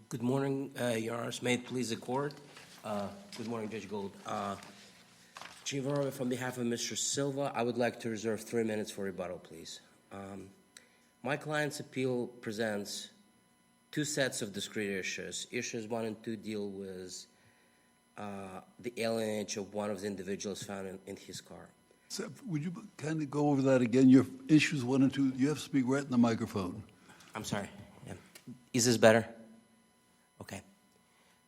Good morning, Your Honors. May it please the Court. Good morning, Judge Gold. Chief Horowitz, on behalf of Mr. Silva, I would like to reserve 3 minutes for rebuttal, please. My client's appeal presents two sets of discrete issues. Issues 1 and 2 deal with the alienage of one of the individuals found in his car. So would you kind of go over that again? Your issues 1 and 2, you have to speak right in the microphone. I'm sorry. Yeah. Is this better? Okay.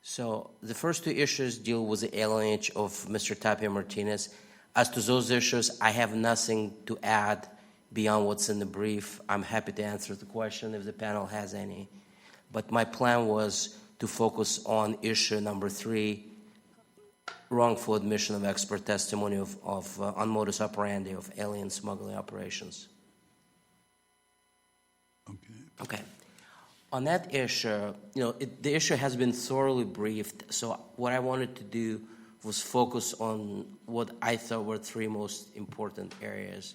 So the first two issues deal with the alienage of Mr. Tapia Martinez. As to those issues, I have nothing to add beyond what's in the brief. I'm happy to answer the question if the panel has any. But my plan was to focus on issue number 3, wrongful admission of expert testimony on modus operandi of alien smuggling operations. Okay. On that issue, the issue has been thoroughly briefed, so what I wanted to do was focus on what I thought were 3 most important areas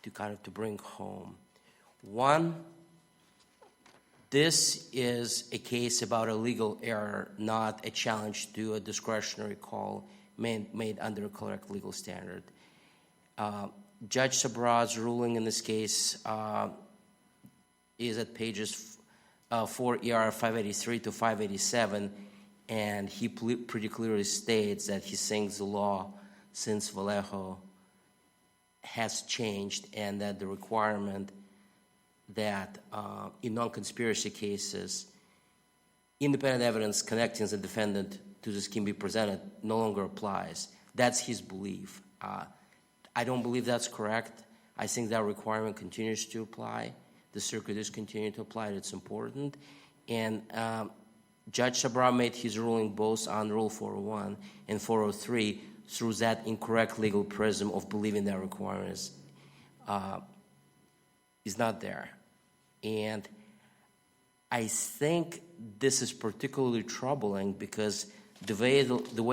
to bring home. 1, this is a case about a legal error, not a challenge to a discretionary call made under a correct legal standard. Judge Sabra's ruling in this case is at pages 4 ER 583 to 587, and he pretty clearly states that he thinks the law since Vallejo has changed and that the requirement that in non-conspiracy cases, independent evidence connecting the defendant to the scheme be presented no longer applies. That's his belief. I don't believe that's correct. I think that requirement continues to apply. The circuit is continuing to apply it. It's important. And Judge Sabra made his ruling both on Rule 401 and 403 through that incorrect legal prism of believing that requirement is not there. And I think this is particularly troubling because the way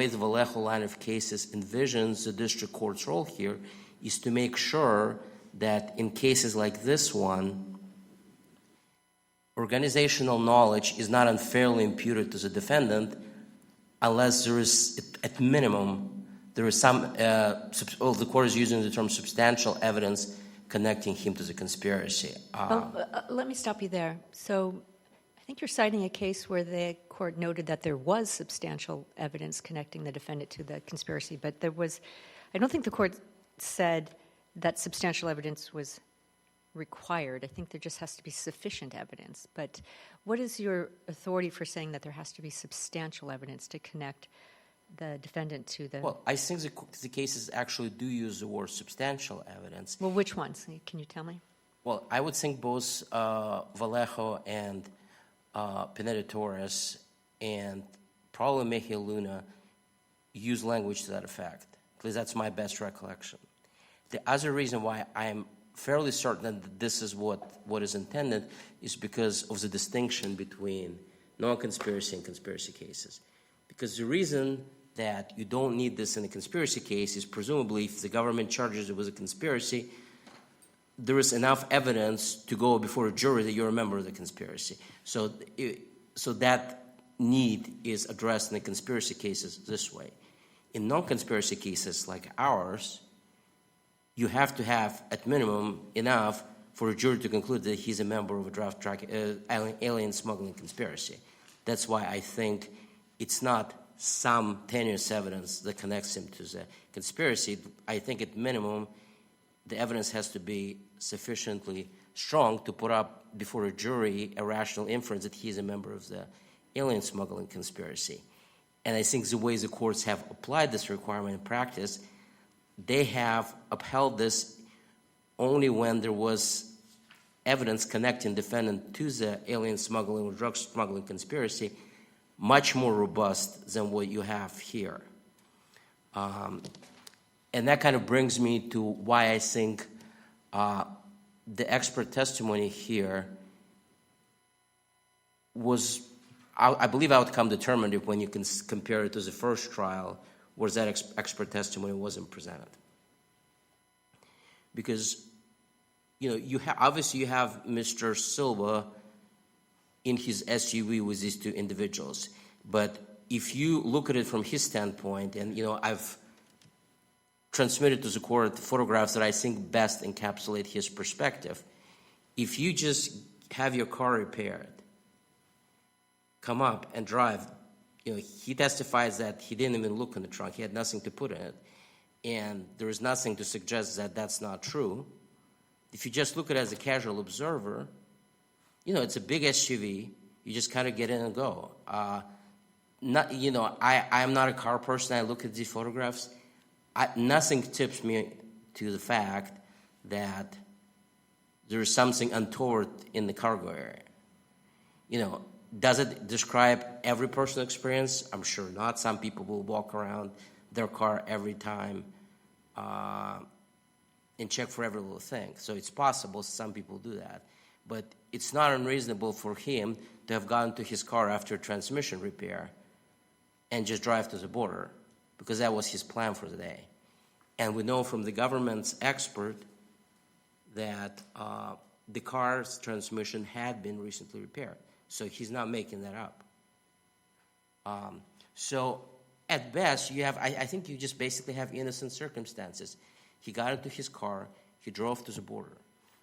the Vallejo line of cases envisions the district court's role here is to make sure that in cases like this one, organizational knowledge is not unfairly imputed to the defendant unless there is, at minimum, there is some, the court is using the term substantial evidence connecting him to the conspiracy. Let me stop you there. So I think you're citing a case where the court noted that there was substantial evidence connecting the defendant to the conspiracy, but I don't think the court said that substantial evidence was required. I think there just has to be sufficient evidence. But what is your authority for saying that there has to be substantial evidence to connect the defendant to the... Well, I think the cases actually do use the word substantial evidence. Well, which ones? Can you tell me? Well, I would think both Vallejo and Pineda-Torres and probably Mejia Luna use language to that effect, because that's my best recollection. The other reason why I'm fairly certain that this is what is intended is because of the distinction between non-conspiracy and conspiracy cases. Because the reason that you don't need this in a conspiracy case is presumably if the government charges it was a conspiracy, there is enough evidence to go before a jury that you're a member of the conspiracy. So that need is addressed in the conspiracy cases this way. In non-conspiracy cases like ours, you have to have, at minimum, enough for a jury to conclude that he's a member of a alien smuggling conspiracy. That's why I think it's not some tenuous evidence that connects him to the conspiracy. I think at minimum, the evidence has to be sufficiently strong to put up before a jury a rational inference that he's a member of the alien smuggling conspiracy. And I think the way the courts have applied this requirement in practice, they have upheld this only when there was evidence connecting defendant to the alien smuggling or drug smuggling conspiracy, much more robust than what you have here. And that kind of brings me to why I think the expert testimony here was, I believe, outcome determinative when you can compare it to the first trial where that expert testimony wasn't presented. Because, obviously you have Mr. Silva in his SUV with these two individuals. But if you look at it from his standpoint, and I've transmitted to the court photographs that I think best encapsulate his perspective. If you just have your car repaired, come up and drive, he testifies that he didn't even look in the trunk. He had nothing to put in it. And there is nothing to suggest that that's not true. If you just look at it as a casual observer, it's a big SUV. You just kind of get in and go. I'm not a car person. I look at these photographs. Nothing tips me to the fact that there is something untoward in the cargo area. Does it describe every personal experience? I'm sure not. Some people will walk around their car every time and check for every little thing. So it's possible some people do that. But it's not unreasonable for him to have gone to his car after a transmission repair and just drive to the border, because that was his plan for the day. And we know from the government's expert that the car's transmission had been recently repaired. So he's not making that up. So at best, I think you just basically have innocent circumstances. He got into his car, he drove to the border.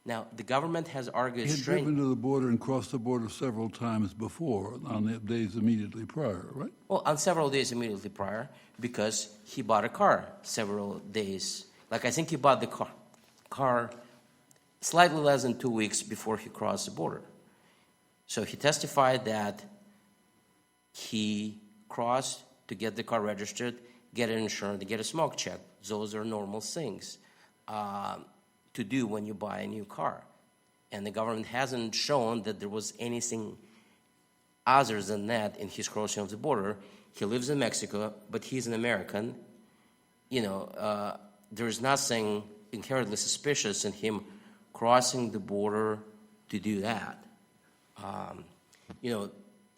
Now, the government has argued... He had driven to the border and crossed the border several times before, on the days immediately prior, right? Well, on several days immediately prior, because he bought a car several days. I think he bought the car slightly less than 2 weeks before he crossed the border. So he testified that he crossed to get the car registered, get it insured, to get a smoke check. Those are normal things to do when you buy a new car. And the government hasn't shown that there was anything other than that in his crossing of the border. He lives in Mexico, but he's an American. There's nothing inherently suspicious in him crossing the border to do that.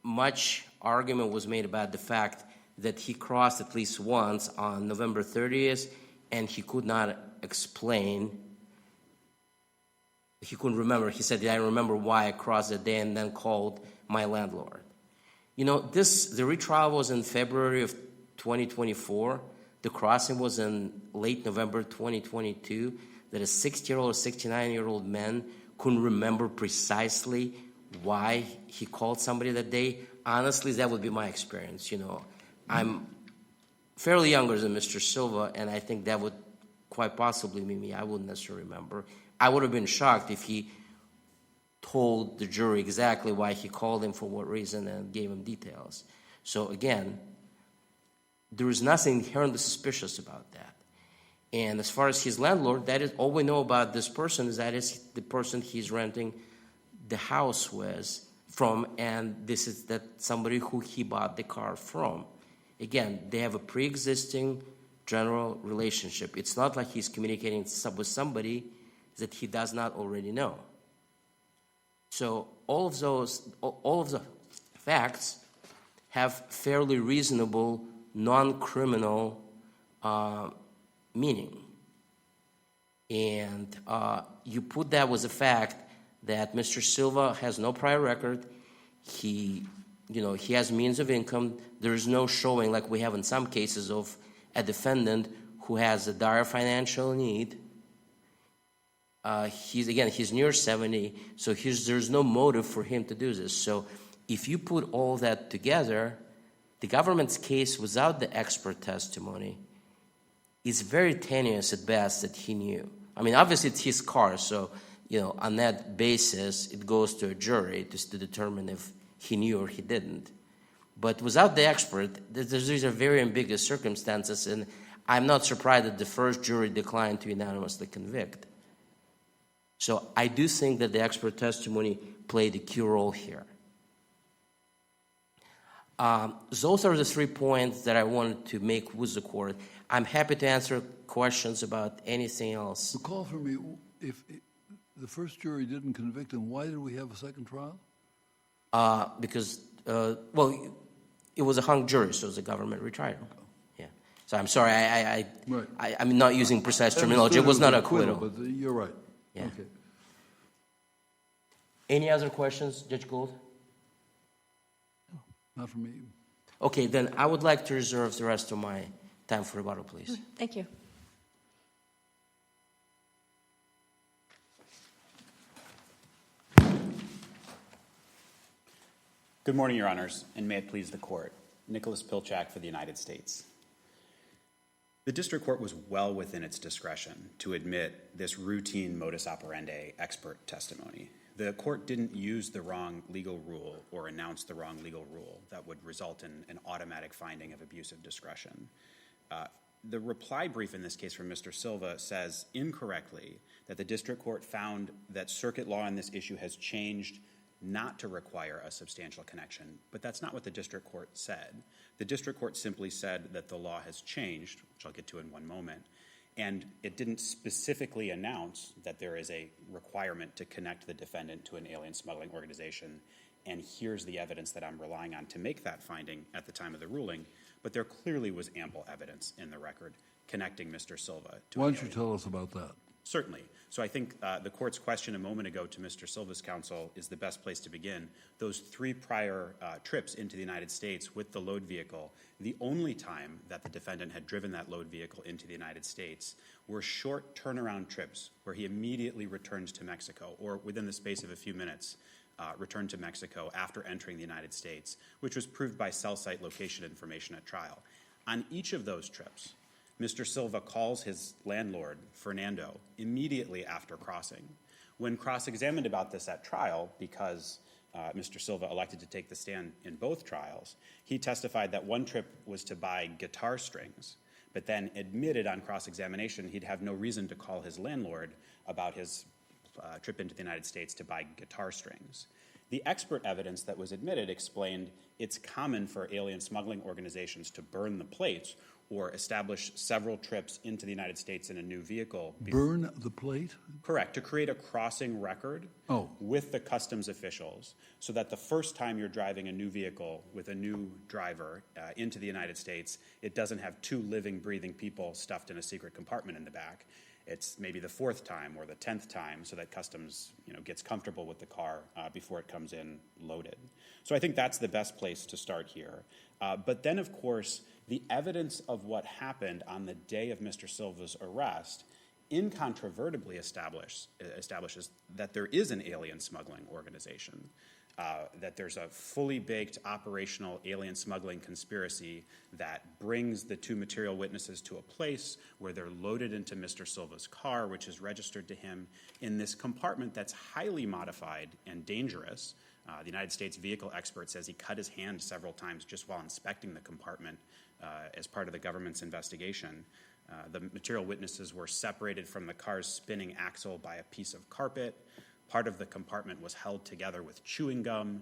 Much argument was made about the fact that he crossed at least once on November 30th, and he could not explain. He couldn't remember. He said, I remember why I crossed that day, and then called my landlord. The retrial was in February of 2024. The crossing was in late November 2022. That a 60-year-old or 69-year-old man couldn't remember precisely why he called somebody that day. Honestly, that would be my experience. I'm fairly younger than Mr. Silva, and I think that would quite possibly be me. I wouldn't necessarily remember. I would have been shocked if he told the jury exactly why he called him, for what reason, and gave him details. So again, there is nothing inherently suspicious about that. And as far as his landlord, that is all we know about this person, is that is the person he's renting the house with from, and this is that somebody who he bought the car from. Again, they have a pre-existing general relationship. It's not like he's communicating with somebody that he does not already know. So all of the facts have fairly reasonable, non-criminal meaning. And you put that with the fact that Mr. Silva has no prior record. He has means of income. There is no showing, like we have in some cases, of a defendant who has a dire financial need. He's near 70, so there's no motive for him to do this. So if you put all that together, the government's case without the expert testimony is very tenuous at best that he knew. I mean, obviously it's his car, so on that basis it goes to a jury to determine if he knew or he didn't. But without the expert, these are very ambiguous circumstances, and I'm not surprised that the first jury declined to unanimously convict. So I do think that the expert testimony played a key role here. Those are the 3 points that I wanted to make with the court. I'm happy to answer questions about anything else. Recall for me, if the first jury didn't convict him, why did we have a second trial? Because it was a hung jury, so it was a government retrial. Yeah. So I'm sorry, I'm not using precise terminology. It was not acquittal. But you're right. Yeah. Okay. Any other questions, Judge Gould? Not for me. Okay, then I would like to reserve the rest of my time for rebuttal, please. Thank you. Good morning, Your Honors, and may it please the Court. Nicholas Pilchak for the United States. The District Court was well within its discretion to admit this routine modus operandi expert testimony. The Court didn't use the wrong legal rule or announce the wrong legal rule that would result in an automatic finding of abuse of discretion. The reply brief in this case from Mr. Silva says incorrectly that the District Court found that circuit law on this issue has changed not to require a substantial connection, but that's not what the District Court said. The District Court simply said that the law has changed, which I'll get to in one moment, and it didn't specifically announce that there is a requirement to connect the defendant to an alien smuggling organization, and here's the evidence that I'm relying on to make that finding at the time of the ruling, but there clearly was ample evidence in the record connecting Mr. Silva to Why an don't you alien. tell us about that? Certainly. So I think the Court's question a moment ago to Mr. Silva's counsel is the best place to begin. Those 3 prior trips into the United States with the load vehicle, the only time that the defendant had driven that load vehicle into the United States were short turnaround trips where he immediately returned to Mexico, or within the space of a few minutes, returned to Mexico after entering the United States, which was proved by cell site location information at trial. On each of those trips, Mr. Silva calls his landlord, Fernando, immediately after crossing. When cross-examined about this at trial, because Mr. Silva elected to take the stand in both trials, he testified that one trip was to buy guitar strings, but then admitted on cross-examination he'd have no reason to call his landlord about his trip into the United States to buy guitar strings. The expert evidence that was admitted explained it's common for alien smuggling organizations to burn the plates or establish several trips into the United States in a new vehicle. Burn the plate? Correct, to create a crossing record with the customs officials so that the first time you're driving a new vehicle with a new driver into the United States, it doesn't have 2 living, breathing people stuffed in a secret compartment in the back. It's maybe the 4th time or the 10th time so that customs gets comfortable with the car before it comes in loaded. So I think that's the best place to start here. But then, of course, the evidence of what happened on the day of Mr. Silva's arrest incontrovertibly establishes that there is an alien smuggling organization, that there's a fully baked operational alien smuggling conspiracy that brings the 2 material witnesses to a place where they're loaded into Mr. Silva's car, which is registered to him in this compartment that's highly modified and dangerous. The United States vehicle expert says he cut his hand several times just while inspecting the compartment as part of the government's investigation. The material witnesses were separated from the car's spinning axle by a piece of carpet. Part of the compartment was held together with chewing gum.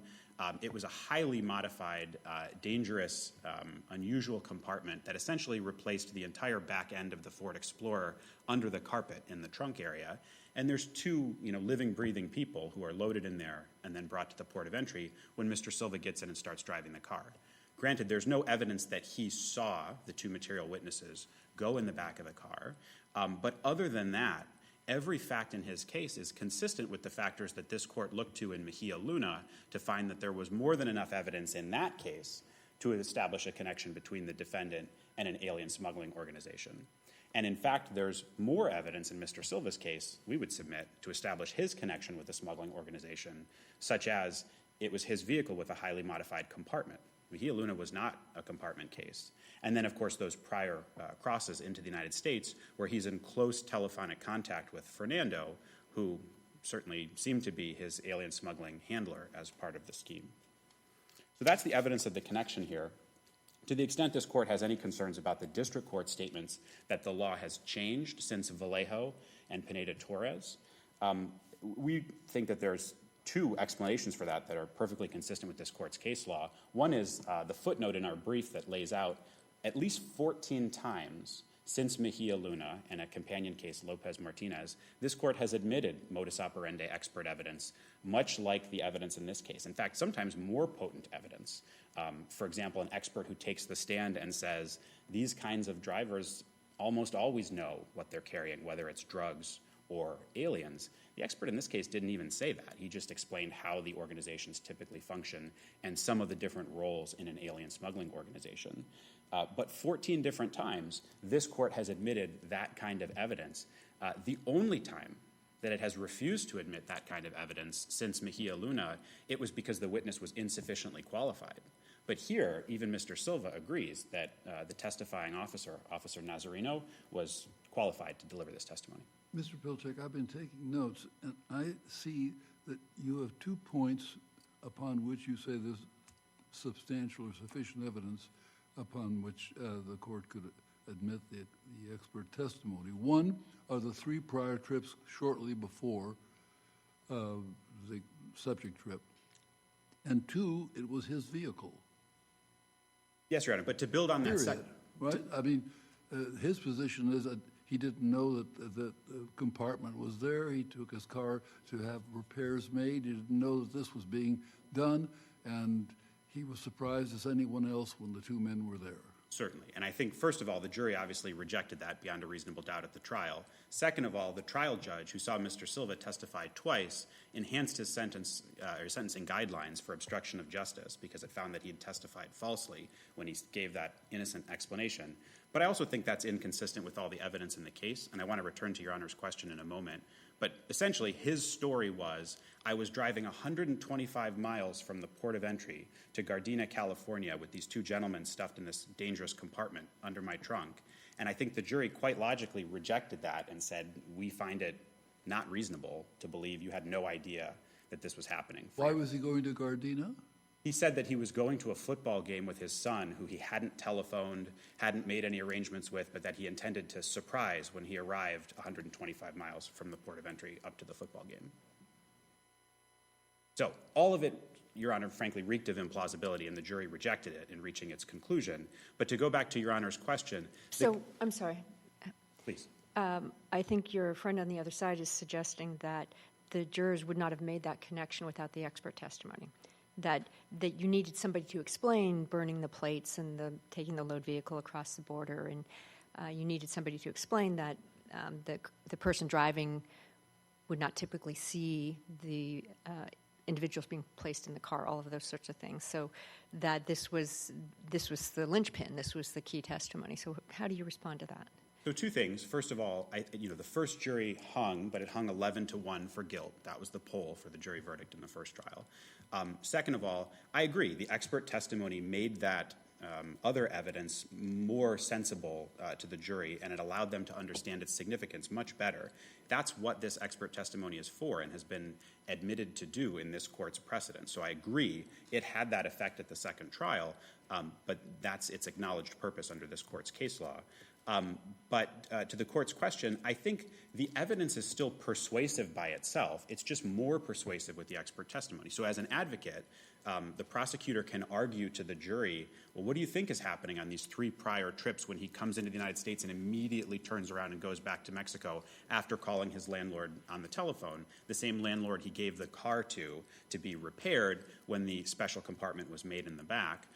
It was a highly modified, dangerous, unusual compartment that essentially replaced the entire back end of the Ford Explorer under the carpet in the trunk area. And there's 2 living, breathing people who are loaded in there and then brought to the port of entry when Mr. Silva gets in and starts driving the car. Granted, there's no evidence that he saw the 2 material witnesses go in the back of the car. But other than that, every fact in his case is consistent with the factors that this court looked to in Mejia Luna to find that there was more than enough evidence in that case to establish a connection between the defendant and an alien smuggling organization. And in fact, there's more evidence in Mr. Silva's case, we would submit, to establish his connection with the smuggling organization, such as it was his vehicle with a highly modified compartment. Mejia Luna was not a compartment case. And then, of course, those prior crosses into the United States where he's in close telephonic contact with Fernando, who certainly seemed to be his alien smuggling handler as part of the scheme. So that's the evidence of the connection here. To the extent this court has any concerns about the district court statements that the law has changed since Vallejo and Pineda-Torres, we think that there's 2 explanations for that that are perfectly consistent with this court's case law. One is the footnote in our brief that lays out at least 14 times since Mejia Luna and a companion case, Lopez Martinez, this court has admitted modus operandi expert evidence, much like the evidence in this case. In fact, sometimes more potent evidence. For example, an expert who takes the stand and says, these kinds of drivers almost always know what they're carrying, whether it's drugs or aliens. The expert in this case didn't even say that. He just explained how the organizations typically function and some of the different roles in an alien smuggling organization. But 14 different times, this court has admitted that kind of evidence. The only time that it has refused to admit that kind of evidence since Mejia Luna, it was because the witness was insufficiently qualified. But here, even Mr. Silva agrees that the testifying officer, Officer Nazarino, was qualified to deliver this testimony. Mr. Pilchak, I've been taking notes, and I see that you have 2 points upon which you say there's substantial or sufficient evidence upon which the court could admit the expert testimony. One are the 3 prior trips shortly before the subject trip, and 2, it was his vehicle. Yes, Your Honor, but to build on that Period, second... right? I mean, his position is that he didn't know that the compartment was there. He took his car to have repairs made. He didn't know that this was being done, and he was surprised as anyone else when the 2 men were there. Certainly. And I think, first of all, the jury obviously rejected that beyond a reasonable doubt at the trial. Second of all, the trial judge, who saw Mr. Silva testify twice, enhanced his sentencing guidelines for obstruction of justice because it found that he had testified falsely when he gave that innocent explanation. But I also think that's inconsistent with all the evidence in the case, and I want to return to Your Honor's question in a moment. But essentially, his story was, I was driving 125 miles from the port of entry to Gardena, California, with these 2 gentlemen stuffed in this dangerous compartment under my trunk. And I think the jury quite logically rejected that and said, we find it not reasonable to believe you had no idea that this was happening. Why was he going to Gardena? He said that he was going to a football game with his son, who he hadn't telephoned, hadn't made any arrangements with, but that he intended to surprise when he arrived 125 miles from the port of entry up to the football game. So all of it, Your Honor, frankly, reeked of implausibility, and the jury rejected it in reaching its conclusion. But to go back to Your Honor's question... So, I'm sorry. Please. I think your friend on the other side is suggesting that the jurors would not have made that connection without the expert testimony. That you needed somebody to explain burning the plates and taking the load vehicle across the border, and you needed somebody to explain that the person driving would not typically see the individuals being placed in the car, all of those sorts of things. So that this was the linchpin, this was the key testimony. So how do you respond to that? So 2 things. First of all, the first jury hung, but it hung 11-1 for guilt. That was the poll for the jury verdict in the first trial. Second of all, I agree. The expert testimony made that other evidence more sensible to the jury, and it allowed them to understand its significance much better. That's what this expert testimony is for and has been admitted to do in this court's precedent. So I agree it had that effect at the second trial, but that's its acknowledged purpose under this court's case law. But to the court's question, I think the evidence is still persuasive by itself. It's just more persuasive with the expert testimony. So as an advocate, the prosecutor can argue to the jury, well, what do you think is happening on these 3 prior trips when he comes into the United States and immediately turns around and goes back to Mexico after calling his landlord on the telephone, the same landlord he gave the car to be repaired when the special compartment was made in the back.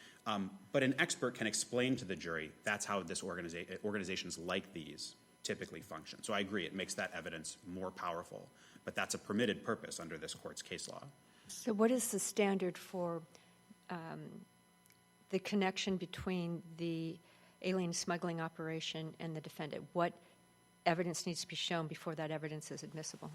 But an expert can explain to the jury that's how this organizations like these typically function. So I agree, it makes that evidence more powerful. But that's a permitted purpose under this court's case law. So what is the standard for the connection between the alien smuggling operation and the defendant? What evidence needs to be shown before that evidence is admissible?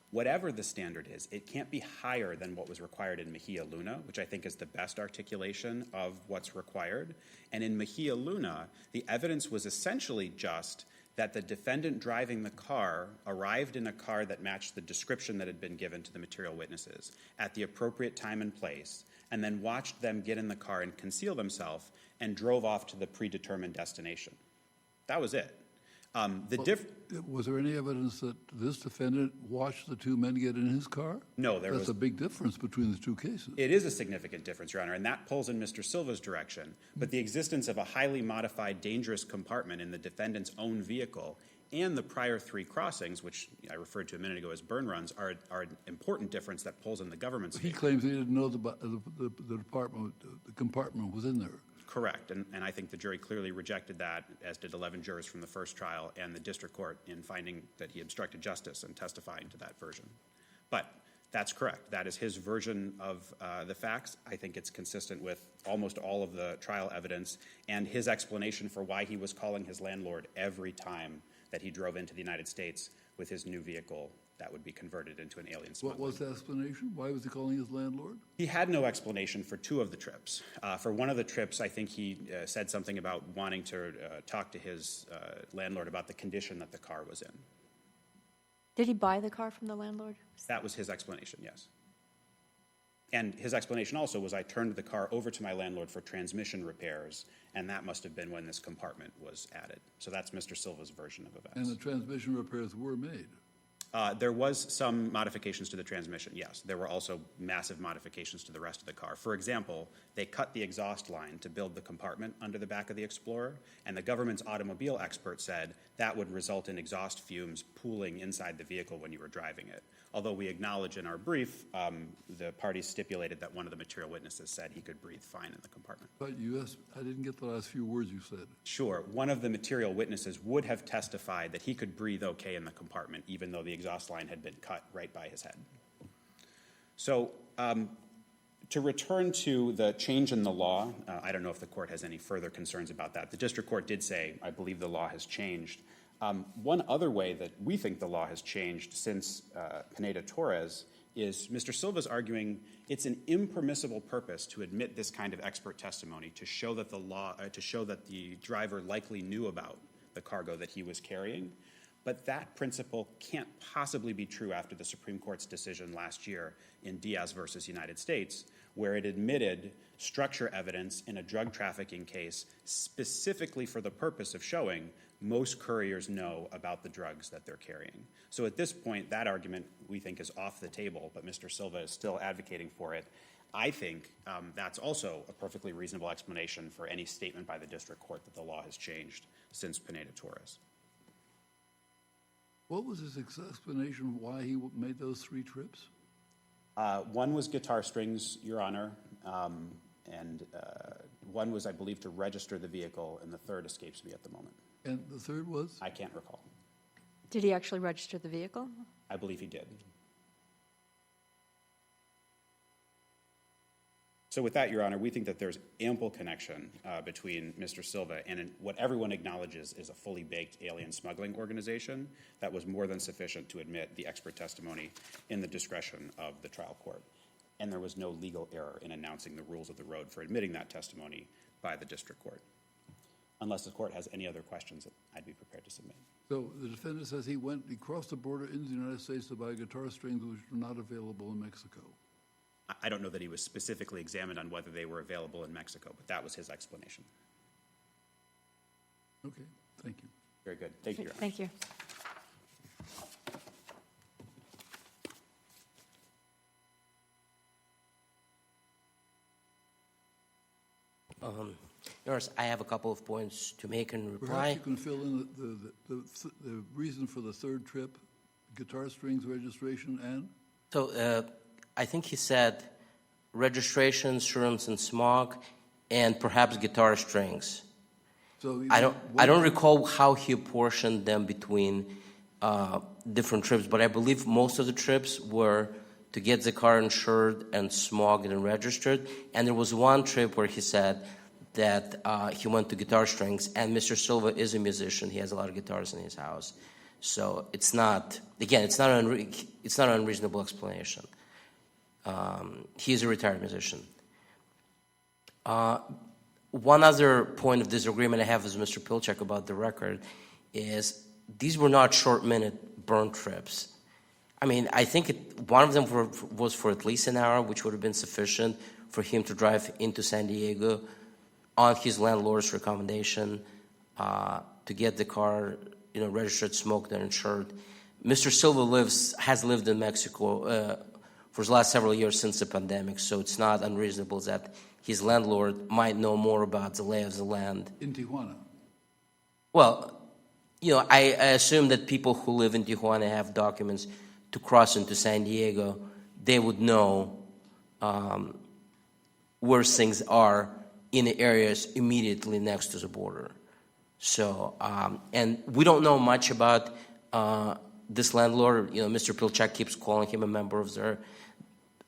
Whatever the standard is, it can't be higher than what was required in Mejia Luna, which I think is the best articulation of what's required. And in Mejia Luna, the evidence was essentially just that the defendant driving the car arrived in a car that matched the description that had been given to the material witnesses at the appropriate time and place, and then watched them get in the car and conceal themselves and drove off to the predetermined destination. That was it. Was there any evidence that this defendant watched the 2 men get in his car? No, That's a big difference between the 2 cases. It is a significant difference, Your Honor, and that pulls in Mr. Silva's direction. But the existence of a highly modified, dangerous compartment in the defendant's own vehicle and the prior 3 crossings, which I referred to a minute ago as burn runs, are an important difference that pulls in the government's favor. He claims he didn't know the compartment was in there. Correct, and I think the jury clearly rejected that, as did 11 jurors from the first trial and the district court in finding that he obstructed justice and testifying to that version. But that's correct. That is his version of the facts. I think it's consistent with almost all of the trial evidence and his explanation for why he was calling his landlord every time that he drove into the United States with his new vehicle that would be converted into an alien smuggler. What was the explanation? Why was he calling his landlord? He had no explanation for two of the trips. For one of the trips, I think he said something about wanting to talk to his landlord about the condition that the car was in. Did he buy the car from the landlord? That was his explanation, yes. And his explanation also was, I turned the car over to my landlord for transmission repairs, and that must have been when this compartment was added. So that's Mr. Silva's version of events. And the transmission repairs were made. There was some modifications to the transmission, yes. There were also massive modifications to the rest of the car. For example, they cut the exhaust line to build the compartment under the back of the Explorer, and the government's automobile expert said that would result in exhaust fumes pooling inside the vehicle when you were driving it. Although we acknowledge in our brief, the parties stipulated that one of the material witnesses said he could breathe fine in the compartment. But I didn't get the last few words you said. Sure. One of the material witnesses would have testified that he could breathe okay in the compartment, even though the exhaust line had been cut right by his head. So to return to the change in the law, I don't know if the court has any further concerns about that. The district court did say, I believe the law has changed. One other way that we think the law has changed since Pineda-Torres is Mr. Silva's arguing it's an impermissible purpose to admit this kind of expert testimony to show that the driver likely knew about the cargo that he was carrying. But that principle can't possibly be true after the Supreme Court's decision last year in Diaz versus United States, where it admitted structure evidence in a drug trafficking case specifically for the purpose of showing most couriers know about the drugs that they're carrying. So at this point, that argument we think is off the table, but Mr. Silva is still advocating for it. I think that's also a perfectly reasonable explanation for any statement by the district court that the law has changed since Pineda-Torres. What was his explanation why he made those 3 trips? One was guitar strings, Your Honor, and one was, I believe, to register the vehicle, and the third escapes me at the moment. And the third was? I can't recall. Did he actually register the vehicle? I believe he did. So with that, Your Honor, we think that there's ample connection between Mr. Silva and what everyone acknowledges is a fully baked alien smuggling organization that was more than sufficient to admit the expert testimony in the discretion of the trial court. And there was no legal error in announcing the rules of the road for admitting that testimony by the district court. Unless the court has any other questions, I'd be prepared to submit. So the defendant says he crossed the border into the United States to buy guitar strings which were not available in Mexico. I don't know that he was specifically examined on whether they were available in Mexico, but that was his explanation. Okay, thank you. Very good. Thank you, Your Honor. Thank you. Your Honor, I have a couple of points to make in reply. Perhaps you can fill in the reason for the third trip, guitar strings registration and? So I think he said registration, shrooms and smog, and perhaps guitar strings. So I don't recall how he apportioned them between different trips, but I believe most of the trips were to get the car insured and smogged and registered. And there was one trip where he said that he went to guitar strings, and Mr. Silva is a musician. He has a lot of guitars in his house. So it's not, again, it's not an unreasonable explanation. He's a retired musician. One other point of disagreement I have with Mr. Pilchak about the record is these were not short-minute burn trips. I mean, I think one of them was for at least an hour, which would have been sufficient for him to drive into San Diego on his landlord's recommendation to get the car, registered, smoked, and insured. Mr. Silva has lived in Mexico for the last several years since the pandemic, so it's not unreasonable that his landlord might know more about the lay of the land. In Tijuana? Well, I assume that people who live in Tijuana have documents to cross into San Diego. They would know where things are in the areas immediately next to the border. So, and we don't know much about this landlord. You know, Mr. Pilchak keeps calling him a member of their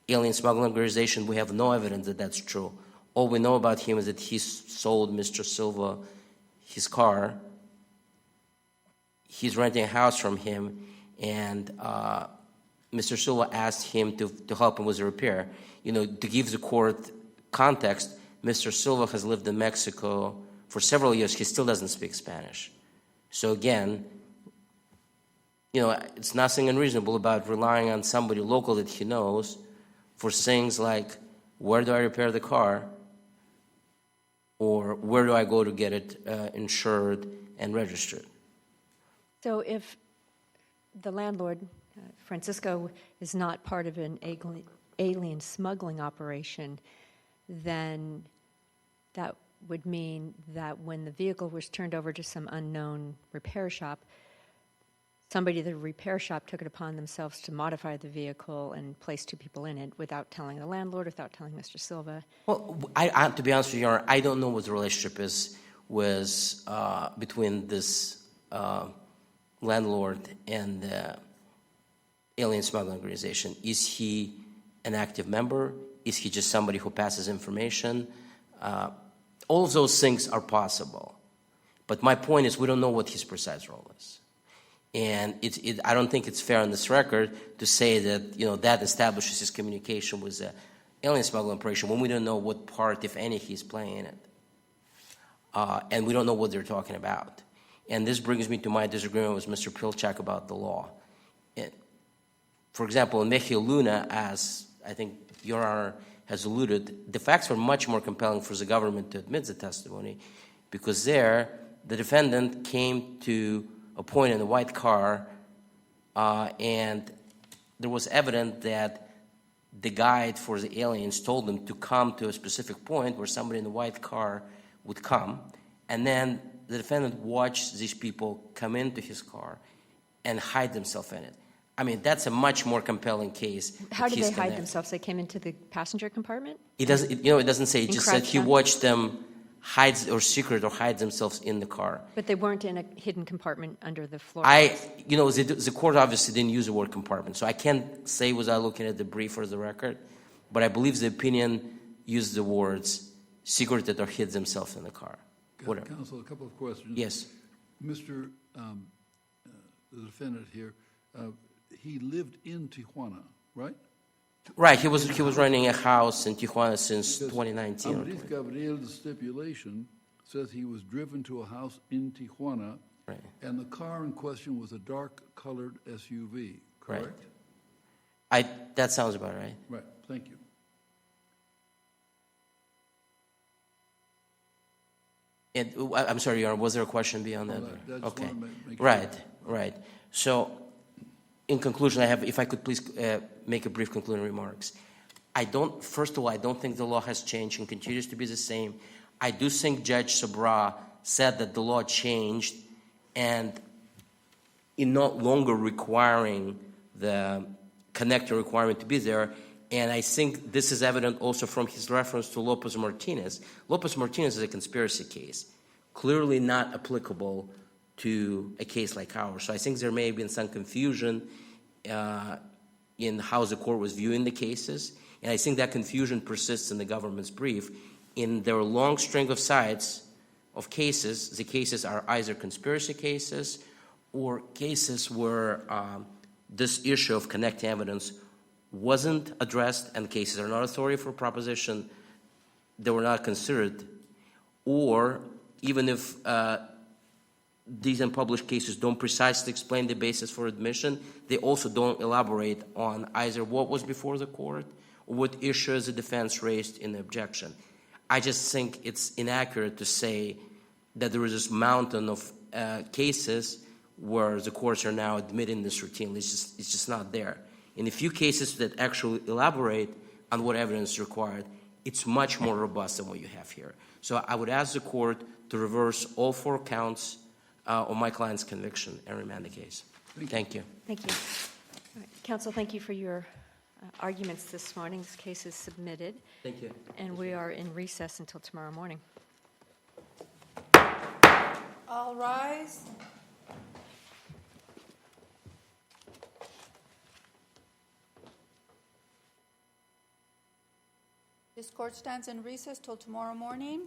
alien smuggling organization. We have no evidence that that's true. All we know about him is that he sold Mr. Silva his car. He's renting a house from him, and Mr. Silva asked him to help him with the repair. You know, to give the court context, Mr. Silva has lived in Mexico for several years. He still doesn't speak Spanish. So again, you know, it's nothing unreasonable about relying on somebody local that he knows for things like, where do I repair the car? Or where do I go to get it insured and registered? So if the landlord, Francisco, is not part of an alien smuggling operation, then that would mean that when the vehicle was turned over to some unknown repair shop, somebody at the repair shop took it upon themselves to modify the vehicle and place two people in it without telling the landlord, without telling Mr. Silva. Well, I to be honest with you, Your Honor, I don't know what the relationship is between this landlord and the alien smuggling organization. Is he an active member? Is he just somebody who passes information? All of those things are possible. But my point is, we don't know what his precise role is. And I don't think it's fair on this record to say that, you know, that establishes his communication with the alien smuggling operation when we don't know what part, if any, he's playing in it. And we don't know what they're talking about. And this brings me to my disagreement with Mr. Pilchak about the law. For example, in Mejia Luna, as I think Your Honor has alluded, the facts were much more compelling for the government to admit the testimony, because there, the defendant came to a point in a white car, and there was evident that the guide for the aliens told them to come to a specific point where somebody in the white car would come, and then the defendant watched these people come into his car and hide themselves in it. I mean, that's a much more compelling case. How did they hide themselves? They came into the passenger compartment? It doesn't. It doesn't say. It just said he down? watched them hide themselves in the car. But they weren't in a hidden compartment under the floor. The court obviously didn't use the word compartment, so I can't say without looking at the brief or the record, but I believe the opinion used the words secreted or hid themselves in the car. Whatever. Counsel, a couple of questions. Yes. Mr. The defendant here, he lived in Tijuana, right? Right. He was renting a house in Tijuana since 2019. Amadis Gabriel's stipulation says he was driven to a house in Tijuana, Right. and the car in question was a dark-colored SUV, correct? That sounds about right. Right. Thank you. And I'm sorry, Your Honor, was there a question beyond that? I just Okay. wanted to make sure. Right. So, in conclusion, if I could please make a brief concluding remarks. First of all, I don't think the law has changed and continues to be the same. I do think Judge Sabra said that the law changed and in not longer requiring the connector requirement to be there. And I think this is evident also from his reference to Lopez Martinez. Lopez Martinez is a conspiracy case, clearly not applicable to a case like ours. So I think there may have been some confusion in how the court was viewing the cases. And I think that confusion persists in the government's brief. In their long string of cites of cases, the cases are either conspiracy cases or cases where this issue of connecting evidence wasn't addressed and cases are not authority for proposition, they were not considered. Or even if these unpublished cases don't precisely explain the basis for admission, they also don't elaborate on either what was before the court or what issues the defense raised in the objection. I just think it's inaccurate to say that there is this mountain of cases where the courts are now admitting this routinely. It's just not there. In the few cases that actually elaborate on what evidence is required, it's much more robust than what you have here. So I would ask the court to reverse all 4 counts on my client's conviction and remand the case. Thank you. Thank you. All right. Counsel, thank you for your arguments this morning. This case is submitted, Thank you. and we are in recess until tomorrow morning. All rise. This court stands in recess till tomorrow morning.